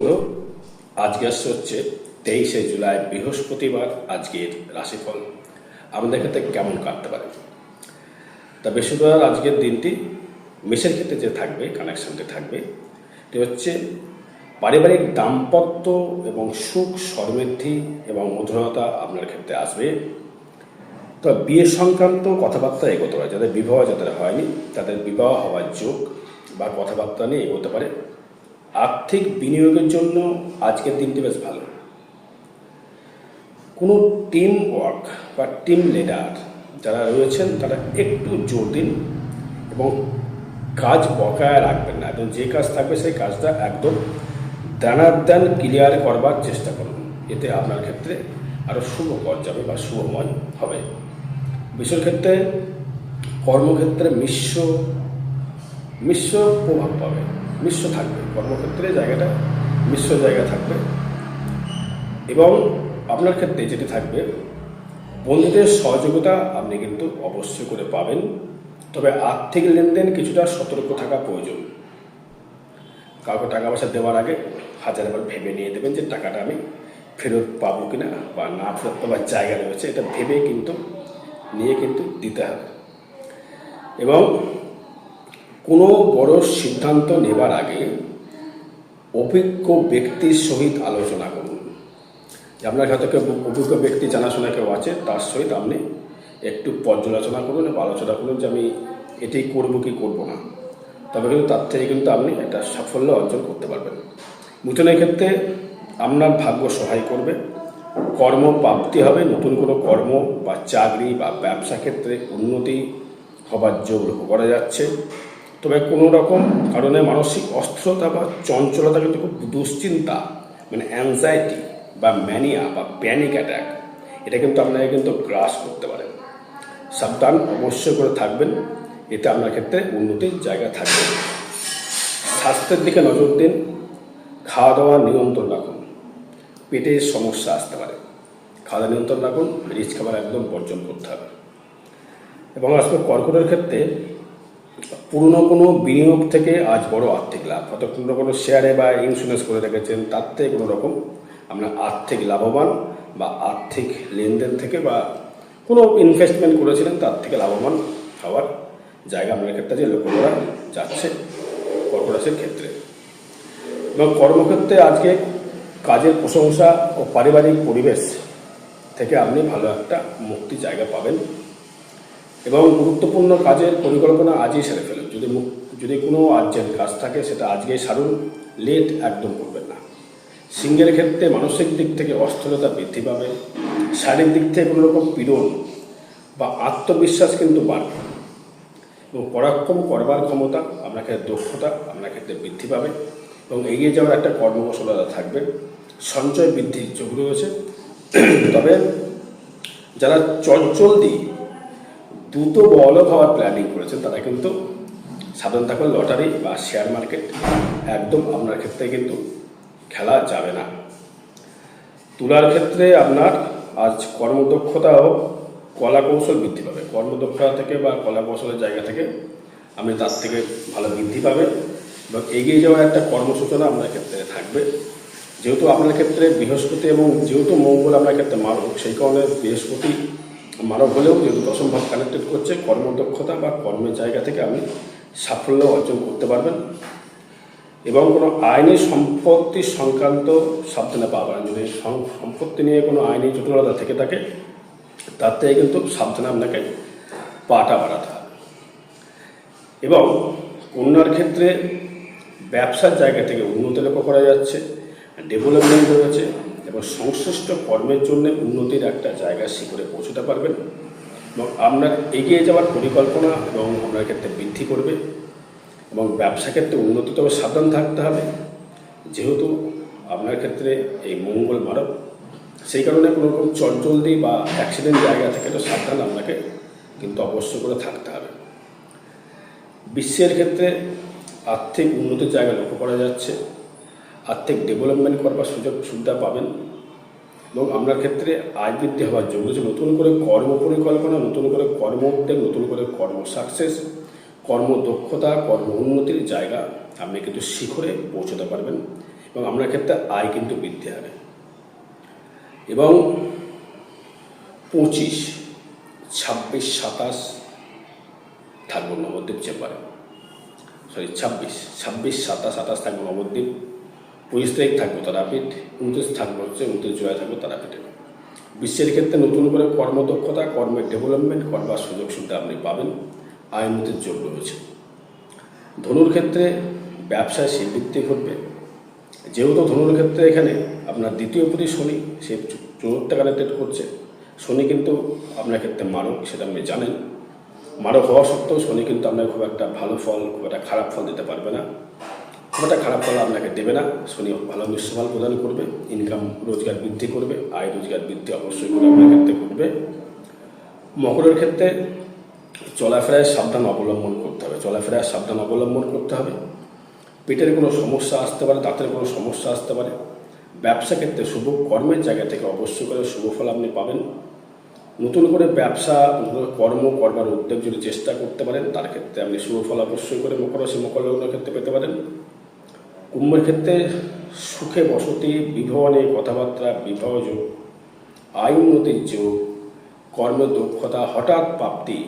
তো আজকে আসছে হচ্ছে 23শে জুলাই বৃহস্পতিবার। আজকের রাশিফল আমাদের ক্ষেত্রে কেমন কাটতে পারে। তা বৃহস্পতিবার আজকের দিনটি মেষের ক্ষেত্রে যে থাকবে, কানেকশনটি থাকবে, এটি হচ্ছে পারিবারিক দাম্পত্য এবং সুখ সমৃদ্ধি এবং মধুরতা আপনার ক্ষেত্রে আসবে। তো বিয়ে সংক্রান্ত কথাবার্তা এগোতে পারে, যাদের বিবাহ যাদের হয়নি তাদের বিবাহ হওয়ার যোগ বা কথাবার্তা নিয়ে এগোতে পারে। আর্থিক বিনিয়োগের জন্য আজকের দিনটি বেশ ভালো। কোনো টিম ওয়ার্ক বা টিম লিডার যারা রয়েছেন তারা একটু জোর দিন এবং কাজ বকেয়া রাখবেন না। এবং যে কাজ থাকবে সেই কাজটা একদম দানাদান ক্লিয়ার করবার চেষ্টা করুন। এতে আপনার ক্ষেত্রে আরও শুভকর যাবে বা শুভময় হবে। বিশেষ ক্ষেত্রে কর্মক্ষেত্রে মিশ্র প্রভাব পাবে, মিশ্র থাকবে কর্মক্ষেত্রে, জায়গাটা মিশ্র জায়গা থাকবে। এবং আপনার ক্ষেত্রে যেটি থাকবে, বন্ধুদের সহযোগিতা আপনি কিন্তু অবশ্যই করে পাবেন। তবে আর্থিক লেনদেন কিছুটা সতর্ক থাকা প্রয়োজন। কাউকে টাকা পয়সা দেওয়ার আগে হাজারবার ভেবে নিয়ে দেবেন যে টাকাটা আমি ফেরত পাবো কিনা বা না ফেরত পাওয়ার জায়গা রয়েছে, এটা ভেবে কিন্তু নিয়ে কিন্তু দিতে হবে। এবং কোনো বড় সিদ্ধান্ত নেবার আগে অভিজ্ঞ ব্যক্তির সহিত আলোচনা করুন। আপনার কাছে কেউ অভিজ্ঞ ব্যক্তি জানাশোনা কেউ আছে, তার সহিত আপনি একটু পর্যালোচনা করুন এবং আলোচনা করুন যে আমি এটাই করবো কি করবো না। তবে কিন্তু তার থেকে কিন্তু আপনি একটা সাফল্য অর্জন করতে পারবেন। মিথুনের ক্ষেত্রে আপনার ভাগ্য সহায় করবে, কর্মপ্রাপ্তি হবে, নতুন কোনো কর্ম বা চাকরি বা ব্যবসা ক্ষেত্রে উন্নতি হবার যোগ লক্ষ্য করা যাচ্ছে। তবে কোনো রকম কারণে মানসিক অস্থিরতা বা চঞ্চলতা, কিন্তু খুব দুশ্চিন্তা মানে অ্যাংজাইটি বা ম্যানিয়া বা প্যানিক অ্যাটাক, এটা কিন্তু আপনাকে কিন্তু গ্রাস করতে পারে। সাবধান অবশ্যই করে থাকবেন, এতে আপনার ক্ষেত্রে উন্নতির জায়গা থাকবে। স্বাস্থ্যের দিকে নজর দিন, খাওয়া দাওয়া নিয়ন্ত্রণ রাখুন, পেটের সমস্যা আসতে পারে। খাওয়া দাওয়া নিয়ন্ত্রণ রাখুন, রিচ খাবার একদম বর্জন করতে হবে। এবং আসলে কর্কটের ক্ষেত্রে পুরনো কোনো বিনিয়োগ থেকে আজ বড় আর্থিক লাভ, অর্থাৎ কোনো শেয়ারে বা ইন্স্যুরেন্স করে রেখেছেন, তার থেকে কোনো রকম আপনার আর্থিক লাভবান বা আর্থিক লেনদেন থেকে বা কোনো ইনভেস্টমেন্ট করেছিলেন তার থেকে লাভবান হওয়ার জায়গা আপনার ক্ষেত্রে যে লক্ষ্য করা যাচ্ছে কর্কট রাশির ক্ষেত্রে। এবং কর্মক্ষেত্রে আজকে কাজের প্রশংসা ও পারিবারিক পরিবেশ থেকে আপনি ভালো একটা মুক্তি জায়গা পাবেন। এবং গুরুত্বপূর্ণ কাজের পরিকল্পনা আজই সেরে ফেলুন। যদি কোনো আর্জেন্ট কাজ থাকে সেটা আজকেই সারুন, লেট একদম করবেন না। সিংহের ক্ষেত্রে মানসিক দিক থেকে অস্থিরতা বৃদ্ধি পাবে, শারীরিক দিক থেকে কোনো রকম পীড়ন বা আত্মবিশ্বাস কিন্তু বাড়বে এবং পরাক্রম করবার ক্ষমতা, আপনার ক্ষেত্রে দক্ষতা আপনার ক্ষেত্রে বৃদ্ধি পাবে এবং এগিয়ে যাওয়ার একটা কর্মকুশলতা থাকবে। সঞ্চয় বৃদ্ধির যোগ রয়েছে। তবে যারা চঞ্চলদি দ্রুত বড়লোক হওয়ার প্ল্যানিং করেছেন তারা কিন্তু সাধারণ থাকবে। লটারি বা শেয়ার মার্কেট একদম আপনার ক্ষেত্রে কিন্তু খেলা যাবে না। তুলার ক্ষেত্রে আপনার আজ কর্মদক্ষতা ও কলা কৌশল বৃদ্ধি পাবে। কর্মদক্ষতা থেকে বা কলা কৌশলের জায়গা থেকে আপনি তার থেকে ভালো বৃদ্ধি পাবেন এবং এগিয়ে যাওয়ার একটা কর্মসূচনা আপনার ক্ষেত্রে থাকবে। যেহেতু আপনার ক্ষেত্রে বৃহস্পতি এবং যেহেতু মঙ্গল আপনার ক্ষেত্রে মারক, সেই কারণে বৃহস্পতি মারক হলেও যেহেতু দশম ভাব কানেক্টেড করছে, কর্মদক্ষতা বা কর্মের জায়গা থেকে আপনি সাফল্য অর্জন করতে পারবেন। এবং কোনো আইনি সম্পত্তি সংক্রান্ত সাবধানে পাবেন। যদি সম্পত্তি নিয়ে কোনো আইনি জটিলতা থেকে থাকে তার থেকে কিন্তু সাবধানে আপনাকে পাটা বাড়াতে হবে। এবং কন্যার ক্ষেত্রে ব্যবসার জায়গা থেকে উন্নতি লক্ষ্য করা যাচ্ছে, ডেভেলপমেন্ট রয়েছে এবং সংশ্লিষ্ট কর্মের জন্য উন্নতির একটা জায়গা শিখরে পৌঁছতে পারবেন এবং আপনার এগিয়ে যাওয়ার পরিকল্পনা এবং আপনার ক্ষেত্রে বৃদ্ধি করবে। এবং ব্যবসা ক্ষেত্রে উন্নতি, তবে সাবধান থাকতে হবে যেহেতু আপনার ক্ষেত্রে এই মঙ্গল মারক, সেই কারণে কোনো রকম চঞ্চলদি বা অ্যাক্সিডেন্ট জায়গা থেকে তো সাবধান আপনাকে কিন্তু অবশ্যই করে থাকতে হবে। বিশ্বের ক্ষেত্রে আর্থিক উন্নতির জায়গা লক্ষ্য করা যাচ্ছে, আর্থিক ডেভেলপমেন্ট করবার সুযোগ সুবিধা পাবেন এবং আপনার ক্ষেত্রে আয় বৃদ্ধি হওয়ার যোগ্য হচ্ছে। নতুন করে কর্ম পরিকল্পনা, নতুন করে কর্ম উদ্যোগ, নতুন করে কর্ম সাকসেস, কর্মদক্ষতা, কর্ম উন্নতির জায়গা আপনি কিন্তু শিখরে পৌঁছতে পারবেন এবং আপনার ক্ষেত্রে আয় কিন্তু বৃদ্ধি হবে। এবং 25, 26, 27 থাকবো নবদ্বীপ চেম্বারে, 26, 27, 28 থাকবো নবদ্বীপ, 25 তারিখ থাকবো তারাপীঠ, 29 থাকবো 29 জুলাই থাকবো তারাপীঠে। বিশ্বের ক্ষেত্রে নতুন করে কর্মদক্ষতা, কর্মের ডেভেলপমেন্ট করবার সুযোগ সুবিধা আপনি পাবেন, আয় উন্নতির যোগ রয়েছে। ধনুর ক্ষেত্রে ব্যবসায় শ্রীবৃদ্ধি ঘটবে। যেহেতু ধনুর ক্ষেত্রে এখানে আপনার দ্বিতীয়পতি শনি, সে চতুর্থে কানেক্টেড করছে। শনি কিন্তু আপনার ক্ষেত্রে মারক, সেটা আপনি জানেন। মারক হওয়া সত্ত্বেও শনি কিন্তু আপনার খুব একটা ভালো ফল, খুব একটা খারাপ ফল দিতে পারবে না, খুব একটা খারাপ ফল আপনাকে দেবে না। শনি ভালো মিশ্র ফল প্রদান করবে, ইনকাম রোজগার বৃদ্ধি করবে, আয় রোজগার বৃদ্ধি অবশ্যই করে আপনার ক্ষেত্রে করবে। মকরের ক্ষেত্রে চলাফেরায় সাবধান অবলম্বন করতে হবে, চলাফেরায় সাবধান অবলম্বন করতে হবে। পেটের কোনো সমস্যা আসতে পারে, দাঁতের কোনো সমস্যা আসতে পারে। ব্যবসা ক্ষেত্রে শুভ কর্মের জায়গা থেকে অবশ্যই করে শুভ ফল আপনি পাবেন। নতুন করে ব্যবসা কর্ম করবার উদ্যোগ যদি চেষ্টা করতে পারেন, তার ক্ষেত্রে আপনি শুভ ফল অবশ্যই করে মকর রাশি মকর লগ্নের ক্ষেত্রে পেতে পারেন। কুম্ভের ক্ষেত্রে সুখে বসতি, বিবাহ নিয়ে কথাবার্তা, বিবাহ যোগ, আয় উন্নতির যোগ, কর্মের দক্ষতা, হঠাৎ প্রাপ্তি,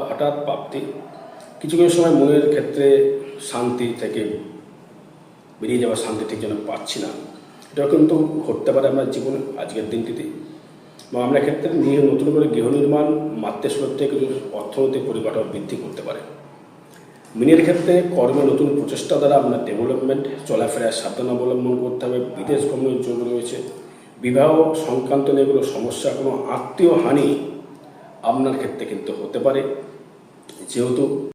হঠাৎ প্রাপ্তি। কিছু কিছু সময় মনের ক্ষেত্রে শান্তি থেকে বেরিয়ে যাওয়ার শান্তি ঠিক যেন পাচ্ছি না, এটাও কিন্তু ঘটতে পারে আপনার জীবনে আজকের দিনটিতে। বা আপনার ক্ষেত্রে নতুন করে গৃহ নির্মাণ, মাতৃসুলভ থেকে কিছু অর্থনৈতিক পরিকাঠামো বৃদ্ধি করতে পারে। মিনের ক্ষেত্রে কর্মে নতুন প্রচেষ্টা দ্বারা আপনার ডেভেলপমেন্ট, চলাফেরায় সাবধান অবলম্বন করতে হবে। বিদেশ ভ্রমণের যোগ রয়েছে। বিবাহ সংক্রান্ত নিয়ে কোনো সমস্যা, কোনো আত্মীয় হানি আপনার ক্ষেত্রে কিন্তু হতে পারে। যেহেতু